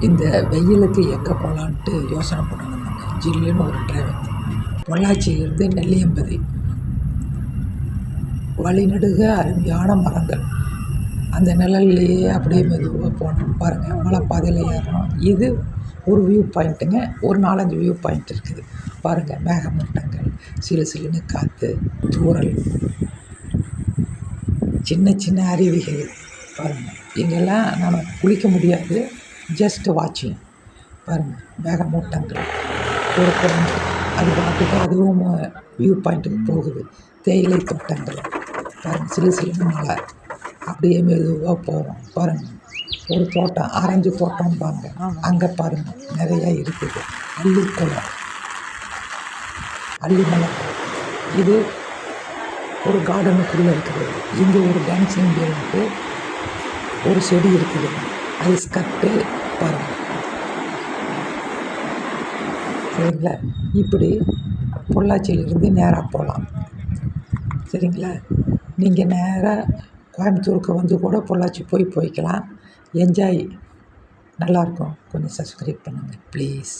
இந்த வெயிலுக்கு எங்கே போகலான்ட்டு யோசனை பண்ணணுங்க. ஜில்லுன்னு ஒரு டிரைவர். பொள்ளாச்சியிலிருந்து நெல்லியம்பதி வழிநெடுக அருமையான மரங்கள். அந்த நிழல்லையே அப்படியே மெதுவாக போனோம் பாருங்கள். மலைப்பாதையில் ஏறணும். இது ஒரு வியூ பாயிண்ட்டுங்க. ஒரு 4-5 வியூ பாயிண்ட் இருக்குது பாருங்கள். மேகமூட்டங்கள், சிலு சிலுன்னு காற்று, தூறல், சின்ன சின்ன அருவிகள் பாருங்கள். இங்கெல்லாம் நம்ம குளிக்க முடியாது, ஜஸ்ட் வாட்சிங் பாருங்கள். மேகமூட்டங்கள், ஒரு குரங்கு அது பாட்டுக்கு அதுவும் வியூ பாயிண்ட்டுக்கு போகுது. தேயிலை தோட்டங்கள் பாருங்கள். சிலு சிலுன்னு மலை அப்படியே மெதுவாக போகிறோம் பாருங்கள். ஒரு தோட்டம், ஆரஞ்சு தோட்டம்பாங்க, அங்கே பாருங்கள் நிறையா இருக்குது. அல்லிக்குளம், அல்லிமலை, இது ஒரு கார்டனுக்குள்ளே இருக்குது. இங்கே ஒரு டான்ஸிங் கேம்க்கு ஒரு செடி இருக்குது. அது ஸ்கர்ட்டு பாருங்கள். சரிங்களா? இப்படி பொள்ளாச்சியிலிருந்து நேராக போகலாம். சரிங்களா? நீங்கள் நேராக கோயம்புத்தூருக்கு வந்து கூட பொள்ளாச்சி போய்க்கலாம். என்ஜாய் நல்லாயிருக்கும். கொஞ்சம் சப்ஸ்கிரைப் பண்ணுங்கள் ப்ளீஸ்.